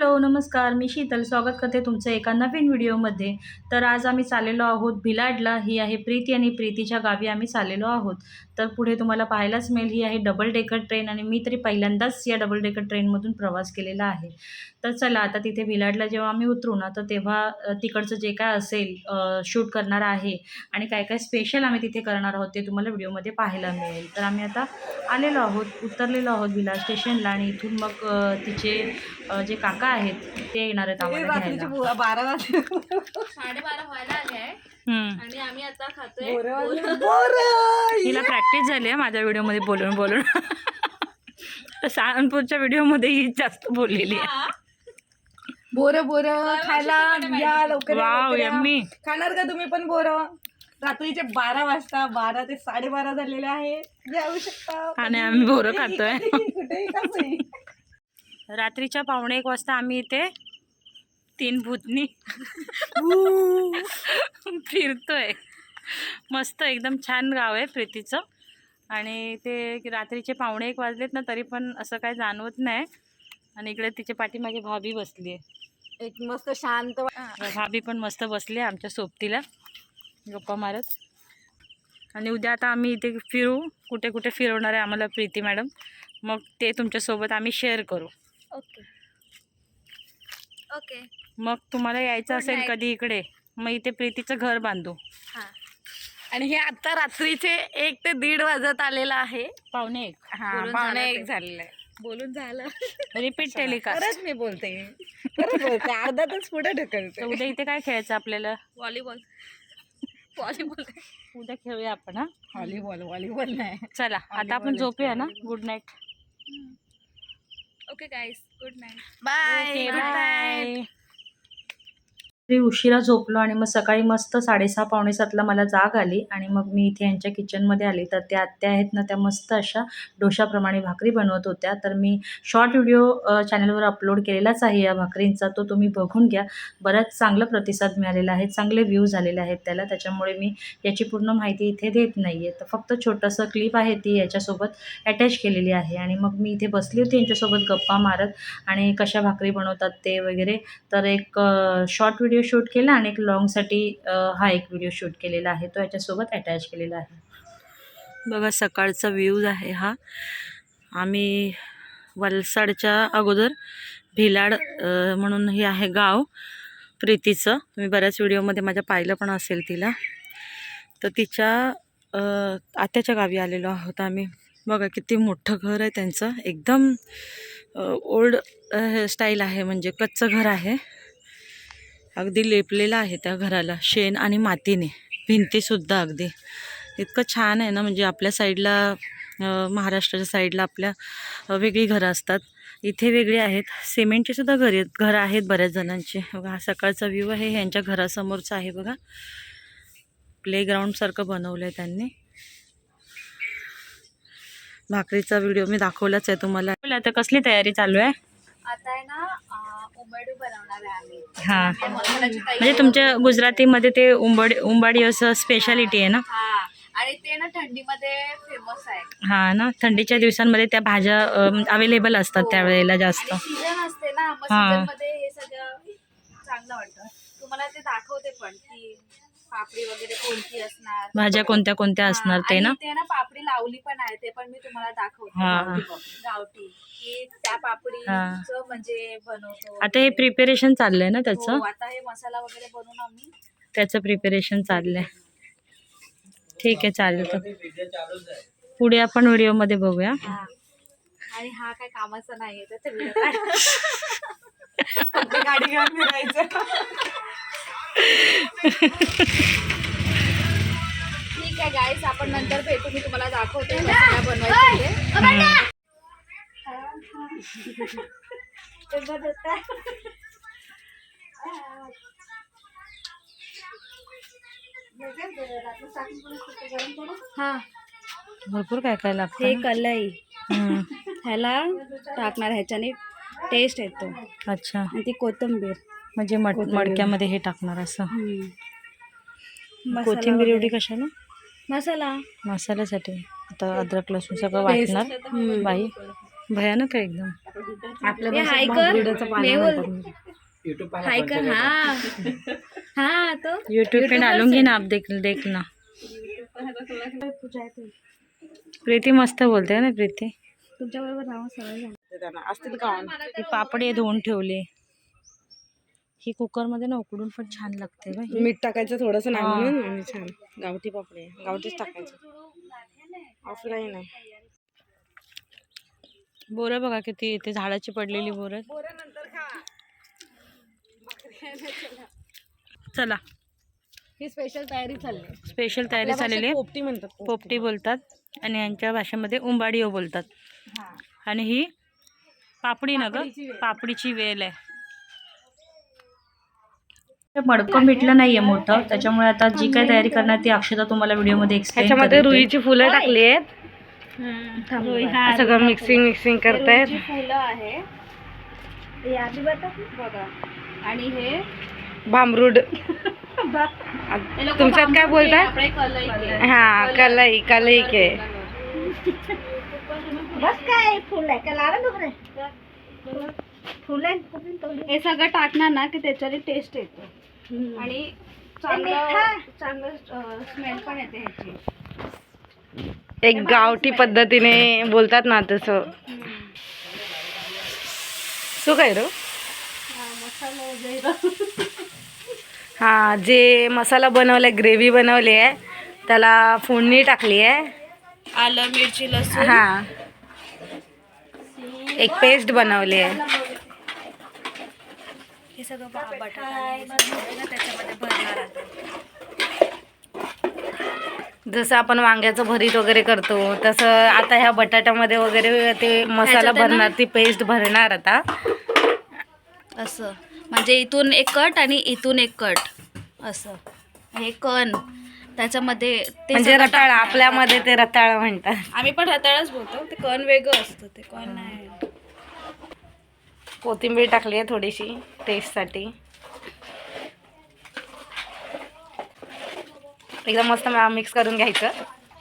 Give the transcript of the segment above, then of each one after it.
Hello, नमस्कार. मी शीतल स्वागत करते तुमचं एका नवीन व्हिडिओमध्ये. तर आज आम्ही चाललेलो आहोत भिलाडला. ही आहे प्रीती आणि प्रीतीच्या गावी आम्ही चाललेलो आहोत. तर पुढे तुम्हाला पाहायलाच मिळेल ही आहे डबल डेकर ट्रेन आणि मी तरी पहिल्यांदाच या डबल डेकर ट्रेनमधून प्रवास केलेला आहे. तर चला आता तिथे भिलाडला जेव्हा आम्ही उतरू ना, तर तेव्हा तिकडचं जे काय असेल शूट करणार आहे आणि काय-काय स्पेशल आम्ही तिथे करणार आहोत ते तुम्हाला व्हिडिओमध्ये पाहायला मिळेल. तर आम्ही आता आलेलो आहोत, उतरलेलो आहोत भिलाड स्टेशनला आणि इथून मग तिचे जे काका आहेत ते येणार आहेत आम्हाला रात्रीचे घ्यायला. 12 वाजले. 12:30 व्हायला आले आहे आणि आम्ही आता खातोय हिला प्रॅक्टिस झाली आहे माझ्या व्हिडिओमध्ये बोलून बोलून. सहारनपूरच्या व्हिडिओमध्ये ही जास्त बोललेली आहे. बोर खायला या लवकर या, वाव लवकर या. यम्मी. खाणार का तुम्ही पण बोर? रात्रीचे 12 वाजता 12 ते 12:30 झालेले आहे. जाऊ शकता आणि आम्ही बोरं खातोय. कुठेही कसंही. रात्रीच्या 1:45 वाजता आम्ही इथे 3 भूतनी फिरतोय. मस्त एकदम छान गाव आहे प्रीतीचं आणि ते रात्रीचे 1:45 वाजलेत ना तरी पण असं काय जाणवत नाही. आणि इकडे तिच्या पाठीमागे भाभी बसली आहे. एक मस्त शांत भाभी पण मस्त बसली आहे आमच्या सोबतीला गप्पा मारत. आणि उद्या आता आम्ही इथे फिरू, कुठे कुठे फिरवणार आहे आम्हाला प्रीती मॅडम, मग ते तुमच्यासोबत आम्ही शेअर करू. Okay okay. मग तुम्हाला यायचं Good असेल night. कधी इकडे मग इथे प्रीतीचं घर बांधू. हां आणि हे आता रात्रीचे 1 ते 1:30 वाजत आलेलं आहे. 1:45. बोलून पावणे झालं 1 ते. झालेलं आहे. बोलून झालं. Repeat telecast. खरंच मी बोलते खरंच बोलते. अर्धा तास पुढे तर ढकलते. उद्या इथे काय खेळायचं आपल्याला? व्हॉलीबॉल उद्या खेळूया आपण. हा व्हॉलीबॉल नाही. चला आता आपण झोपूया ना. Good night. Okay guys, good night. Bye bye. उशिरा झोपलो आणि मग सकाळी मस्त 6:30 पावणे 7ला मला जाग आली आणि मग मी इथे यांच्या किचनमध्ये आली. तर त्या आत्या आहेत ना त्या मस्त अशा डोशाप्रमाणे भाकरी बनवत होत्या. तर मी शॉर्ट व्हिडिओ चॅनलवर अपलोड केलेलाच आहे या भाकरींचा, तो तुम्ही बघून घ्या. बराच चांगला प्रतिसाद मिळालेला आहे, चांगले व्ह्यूज झालेले आहेत त्याला. त्याच्यामुळे मी याची पूर्ण माहिती इथे देत नाही आहे. तर फक्त छोटंसं क्लिप आहे ती याच्यासोबत अटॅच केलेली आहे. आणि मग मी इथे बसली होती यांच्यासोबत गप्पा मारत आणि कशा भाकरी बनवतात ते वगैरे. तर एक शॉर्ट व्हिडिओ शूट केला आणि एक लॉंगसाठी हा एक व्हिडिओ शूट केलेला आहे, तो याच्यासोबत अटॅच केलेला आहे. बघा सकाळचा व्ह्यूज आहे हा. आम्ही वलसाडच्या अगोदर भिलाड म्हणून हे आहे गाव प्रीतीचं. तुम्ही बऱ्याच व्हिडिओमध्ये माझ्या पाहिलं पण असेल तिला. तर तिच्या आत्याच्या गावी आलेलो आहोत आम्ही. बघा किती मोठं घर आहे त्यांचं, एकदम ओल्ड स्टाईल आहे, म्हणजे कच्चं घर आहे. अगदी लेपलेलं आहे त्या घराला शेण आणि मातीने. भिंतीसुद्धा अगदी इतकं छान आहे ना. म्हणजे आपल्या साईडला महाराष्ट्राच्या साईडला आपल्या वेगळी घरं असतात, इथे वेगळी आहेत. सिमेंटचे सुद्धा घरं आहेत बऱ्याच जणांचे. बघा हा सकाळचा व्ह्यू आहे, यांच्या घरासमोरचा आहे. बघा प्लेग्राऊंडसारखं बनवलं आहे त्यांनी. भाकरीचा व्हिडिओ मी दाखवलाच आहे तुम्हाला. आता कसली तयारी चालू आहे? आता आहे ना उंबाडी बनवणार आहे आम्ही. हां, मसाल्याची म्हणजे तुमच्या गुजरातीमध्ये ते उंबाडी असं स्पेशालिटी आहे ना. हा, आणि ते ना थंडीमध्ये फेमस आहे. हां ना, थंडीच्या दिवसांमध्ये त्या भाज्या अवेलेबल असतात त्यावेळेला जास्त. सीझन असते ना, मग हा. सीझन मध्ये हे सगळं चांगलं वाटतं. तुम्हाला ते दाखवते पण की पापडी वगैरे कोणती असणार, भाज्या कोणत्या कोणत्या असणार ते ना. ते ना पापडी लावली पण आहे, ते पण मी तुम्हाला दाखवते. हा. गावठी की त्या पापडीचं म्हणजे बनवतो. आता हे प्रिपरेशन चाललंय ना हो, त्याचं. आता हे मसाला वगैरे बनवून आम्ही त्याचं प्रिपरेशन चाललंय. ठीक आहे, चालेल. तर पुढे आपण व्हिडिओमध्ये बघूया. आणि हा काय कामाचा नाहीये तर ते फक्त गाडी घेऊन फिरायचं. ठीक आहे गाईस, आपण नंतर भेटू. मी तुम्हाला दाखवते मसाला बनवायचं हा. भरपूर काय काय हे लागतं. कलई ह्याला टाकणार, ह्याच्याने टेस्ट येतो. अच्छा, आणि ती कोथिंबीर म्हणजे मडक्यामध्ये हे टाकणार असं. मसाला कोथिंबीर एवढी वगैरे. कशाला? मसाला मसाल्यासाठी. आता अद्रक लसूण सगळं वाटणार. बाई भयानक आहे एकदम. आपल्या हे हाय भाषेत कर, भांबरुड्याचं पाणी मेहुल. म्हणतात. हाय कर हाँ हाँ तो यूट्यूब पे डालूंगी ना, आप देखना. प्रीती मस्त बोलते ना प्रीती. तुमच्या बरोबर राहून सवय झाली. त्यांना असतील का on? ही पापडी धुवून ठेवली. ही कुकर मध्ये ना उकडून पण छान लागते बाई. मीठ टाकायचं थोडंसं नाही हा. म्हणून आणि छान गावठी पापडी आहे. गावठीच टाकायचं, ऑफलाईन आहे. बोरं बघा किती इथे झाडाची पडलेली बोरं. चला, ही स्पेशल तयारी चालली. स्पेशल तयारी झालेली आहे. पोपटी म्हणतात. पोपटी बोलतात आणि यांच्या भाषेमध्ये उंबाडियो बोलतात. आणि ही पापडी ना ग, पापडीची वेल आहे. मडकं भेटलं नाहीये मोठं, त्याच्यामुळे आता जी काय तयारी करणार ती अक्षता तुम्हाला व्हिडिओमध्ये एक्सप्लेन ह्याच्यामध्ये रुईची फुलं टाकली आहेत. हा, सगळं मिक्सिंग करतायत. रुईची फुलं आहे हे आधी बघा. आणि हे भांबरूड तुमच्यात काय बोलतात? आपले कलई के. हा, कलई के. बस काय फुल आहे का लावा दुसरे फुल हे सगळं टाकणार ना की त्याच्याने टेस्ट येतो आणि चांगलं स्मेल पण येते ह्याची. एक गावठी पद्धतीने बोलतात ना तसं. सो काय रो मसाला वगैरे हा, जे मसाला बनवलाय, ग्रेव्ही बनवली आहे, त्याला फोडणी टाकली आहे. आलं मिरची लसूण हा, एक पेस्ट बनवली आहे. हे सगळं बटाटा त्याच्यामध्ये भरणार आहे. जसं आपण वांग्याचं भरीत वगैरे करतो तसं आता ह्या बटाट्यामध्ये वगैरे ते मसाला भरणार, ती पेस्ट भरणार आता. असं म्हणजे इथून एक कट आणि इथून एक कट असं. हे कण त्याच्यामध्ये ते म्हणजे सगळं रताळ, टाकणार. आपल्यामध्ये ते रताळ म्हणतात. आम्ही पण रताळच बोलतो, ते कण वेगळं असतं, ते कण नाही. कोथिंबीर टाकली आहे थोडीशी टेस्टसाठी. एकदम मस्त मिक्स करून घ्यायचं.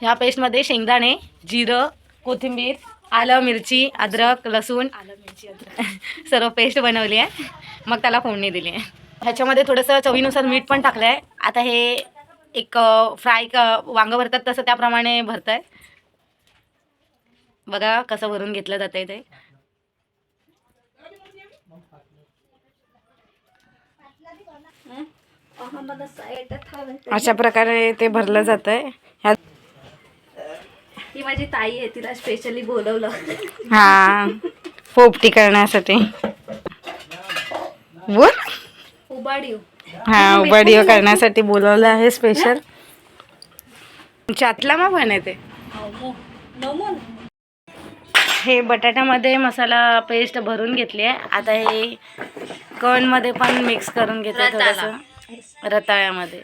ह्या पेस्टमध्ये शेंगदाणे, जिरं, कोथिंबीर, आलं मिरची, अद्रक, लसूण, सर्व पेस्ट बनवली आहे. मग त्याला फोडणी दिली आहे. ह्याच्यामध्ये थोडंसं चवीनुसार मीठ पण टाकलं आहे. आता हे एक फ्राय वांगं भरतात तसं त्याप्रमाणे भरतं आहे. बघा कसं भरून घेतलं जातं आहे ते. अशा प्रकारे ते भरलं जात आहे. ही माझी ताई आहे, तिला स्पेशली बोलवलं. हा, पोपटी करण्यासाठी. बोल. उबाडीव. हा, उबाडियो करण्यासाठी बोलवलं आहे स्पेशल. चातला मग पण येते. हे बटाट्यामध्ये मसाला पेस्ट भरून घेतली आहे. आता हे कणमध्ये पण मिक्स करून घेते थोडंसं रताळ्यामध्ये.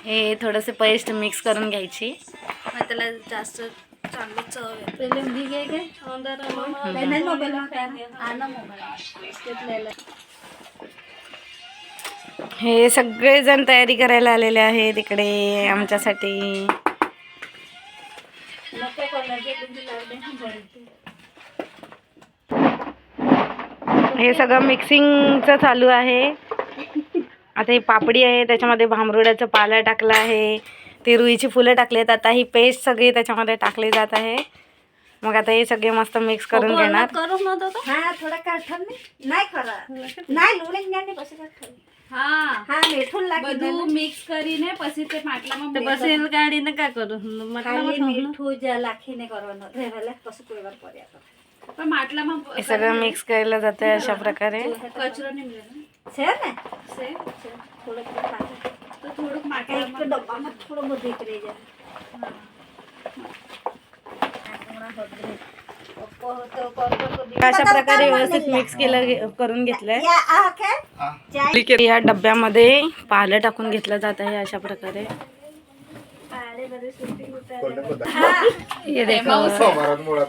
हे थोडंसं पेस्ट मिक्स करून घ्यायची. मग त्याला जास्त चांगली चव येते. हे सगळेजण तयारी करायला आलेले आहेत इकडे आमच्यासाठी. हे सगळं मिक्सिंगचं चालू आहे. आता ही पापडी आहे, त्याच्यामध्ये भांबरुड्याचं पाला टाकला आहे, ती रुईची फुलं टाकली आहेत. आता ही पेस्ट सगळी त्याच्यामध्ये टाकली जात आहे. मग आता हे सगळे मस्त मिक्स करून घेणार. બધું મિક્સ કરીને પછી તે માટલામાં પછી ગાડીને કા કરું મીઠું જ લાખીને કરવાનો પછી કોઈ વાર પડ્યા પણ માટલામાં हे सगळं मिक्स केलं जातं अशा प्रकारे. કચરો નહીં મળે છે ને છે થોડુંક નાખે. તો થોડુંક એક માટલામાં ડબ્બામાં થોડું બધું ઉતરી જાય. अशा प्रकारे व्यवस्थित मिक्स करून घेतलंय. या आ काय चाय या डब्यामध्ये पालं टाकून घेतलं जात आहे अशा प्रकारे. हे देखो,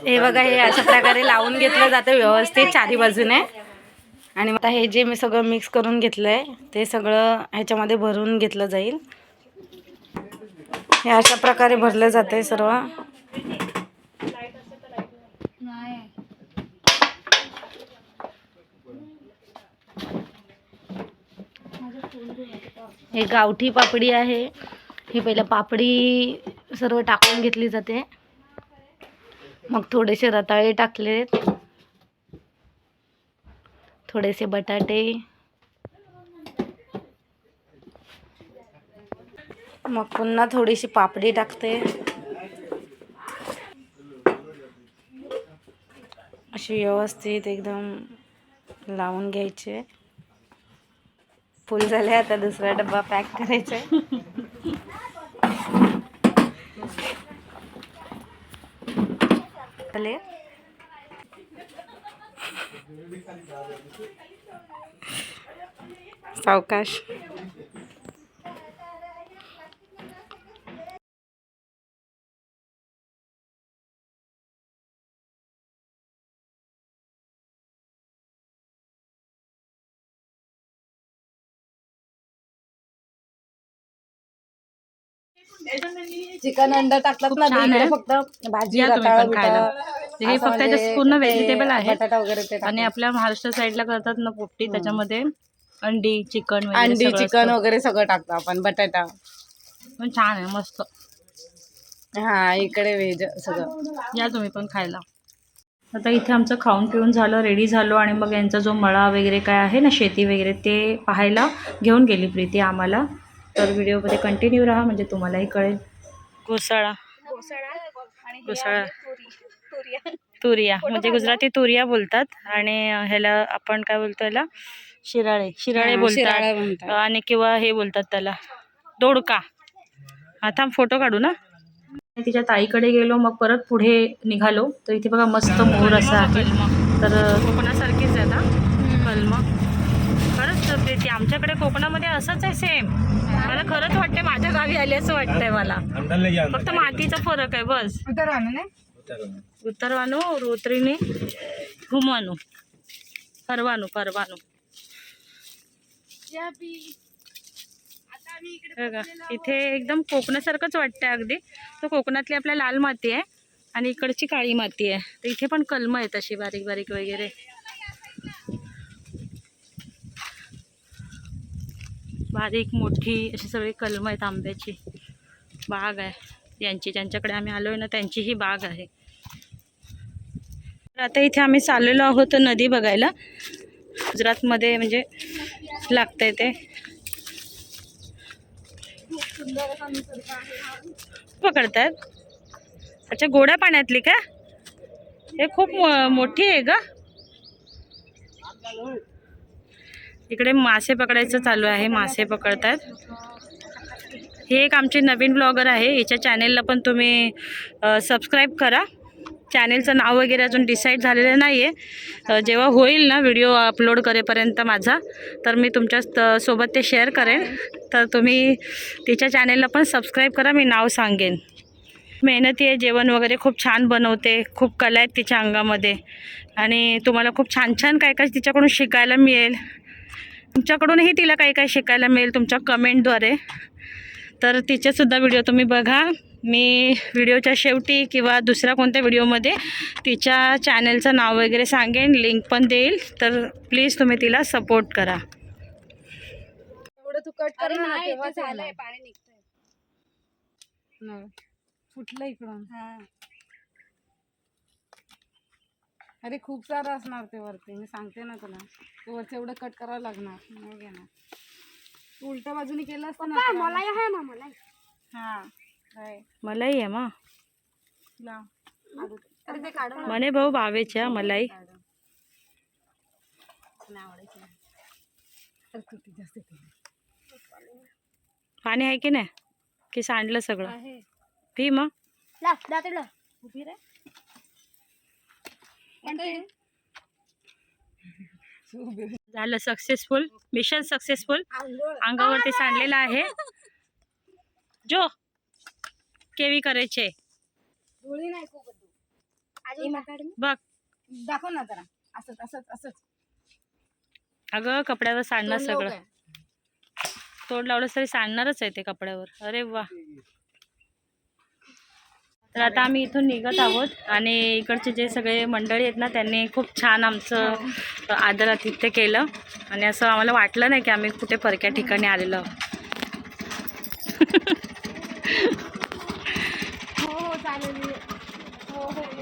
हे बघा, हे अशा प्रकारे लावून घेतलं जातं व्यवस्थित चारी बाजूने. आणि आता हे जे मी सगळं मिक्स करून घेतलंय ते सगळं ह्याच्यामध्ये भरून घेतलं जाईल. हे अशा प्रकारे भरलं जातंय सर्व. नाही हे गावठी पापडी आहे. ही पहिलं पापडी सर्व टाकून घेतली जाते. मग थोडेसे रताळे टाकलेत, थोडेसे बटाटे, मग पुन्हा थोडीशी पापडी टाकते. अशी व्यवस्थित एकदम लावून घ्यायचे. फुल झाले. आता दुसरा डब्बा पॅक करायचा आहे. सावकाश. चिकन अंडा टाकतात ना, छान आहे. फक्त भाजी या तुम्ही रताळं पण खायला. बिटाळं, हे असं फक्त म्हणजे त्याच्यात पूर्ण व्हेजिटेबल ते आहे. बटाटा वगैरे ते आणि टाकतात. आपल्या महाराष्ट्र साईडला करतात ना पोपटी, त्याच्यामध्ये अंडी, चिकन वगैरे अंडी सगळं चिकन असतं. वगैरे सगळं टाकतो आपण. बटाटा. पण छान आहे, मस्त. हा, इकडे व्हेज सगळं. या तुम्ही पण खायला. आता इथे आमचं खाऊन पिऊन झालं, रेडी झालो आणि मग यांचा जो मळा वगैरे काय आहे ना, शेती वगैरे, ते पाहायला घेऊन गेली प्रीती आम्हाला. तर व्हिडिओमध्ये कंटिन्यू राहा म्हणजे तुम्हालाही कळेल. घोसाळा, तुरिया म्हणजे गुजराती तुरिया बोलतात. आणि ह्याला आपण काय बोलतो, ह्याला शिराळे शिराळे बोलतात. म्हणतात. आणि किंवा हे बोलतात त्याला दोडका. आता फोटो काढू ना. तिच्या ताईकडे गेलो, मग परत पुढे निघालो. तर इथे बघा मस्त मोर असा आहे. तर कोकणासारखीच आहे ना कलम. खरंच तर प्रीती आमच्याकडे कोकणामध्ये असंच आहे सेम. मला खरंच वाटते माझ्या गावी आली असं वाटतंय मला. फक्त मातीचा फरक आहे बस. उत्तरवानू, रोत्रिणी, घुमवानू, परवानू. बघा इथे एकदम कोकणासारखंच वाटतंय अगदी. तो कोकणातली आपल्या लाल माती आहे आणि इकडची काळी माती आहे. तर इथे पण कलमं आहेत अशी बारीक बारीक वगैरे. बारीक मोठी अशी सगळी कलमं आहेत. आंब्याची बाग आहे यांची, ज्यांच्याकडे आम्ही आलोय ना त्यांची ही बाग आहे. आता इथे आम्ही चाललेलो आहोत नदी बघायला. गुजरातमध्ये म्हणजे लागतंय ते. पकडतात. अच्छा, गोड्या पाण्यातली का? हे खूप मोठी आहे का? इकडे मासे पकडायचं चालू आहे. मासे पकडतात. हे एक आमचे नवीन ब्लॉगर आहे. याच्या चॅनेलला पण तुम्ही सबस्क्राईब करा. चॅनेलचं नाव वगैरे अजून डिसाईड झालेलं नाही आहे. जेव्हा होईल ना व्हिडिओ अपलोड करेपर्यंत माझा, तर मी तुमच्या सोबत ते शेअर करेन. तर तुम्ही तिच्या चॅनेलला पण सबस्क्राईब करा. मी नाव सांगेन. मेहनती आहे, जेवण वगैरे खूप छान बनवते. खूप कला आहेत तिच्या अंगामध्ये आणि तुम्हाला खूप छान छान काय काय तिच्याकडून शिकायला मिळेल. तुमच्याकडूनही तिला काही काही शिकायला मिळेल तुमच्या कमेंटद्वारे. तर तिचेसुद्धा व्हिडिओ तुम्ही बघा. मी व्हिडिओच्या शेवटी किंवा दुसऱ्या कोणत्या व्हिडिओमध्ये तिच्या चॅनलचं नाव वगैरे सांगेन, लिंक पण देईल. तर प्लीज तुम्ही तिला सपोर्ट करा. एवढं तू कट कर ना, तेव्हा झालंय. पाणी निघतंय. फुटलं इकडून. अरे खूप सारं असणार ते वरती. मी सांगते ना तुला, ते वरती एवढं कट करावं लागणार. मग घेणार तू उलट्या बाजूने केलं असतं ना. मलाई आहे ना, मलाई. हा मलाई आहे मा अरे ते काढून म्हणे भाऊ बावेच्या मलाई. पाणी आहे की नाही, की सांडलं सगळं? पी मग. झालं सक्सेसफुल. Mission successful. अंगावरती सांडलेलं आहे. जो केवी करायचे धुळी नाही खूप बघ. दाखव ना जरा. असंच असंच असंच. अगं कपड्यावर सांडणार सगळं. तोंड लावलंस तरी सांडणारच आहे ते कपड्यावर. अरे वा. तर आता आम्ही इथून निघत आहोत आणि इकडचे जे सगळे मंडळी आहेत ना, त्यांनी खूप छान आमचं आदरातिथ्य केलं आणि असं आम्हाला वाटलं नाही की आम्ही कुठे परक्या ठिकाणी आलेलो. आलेली आहे. हो हो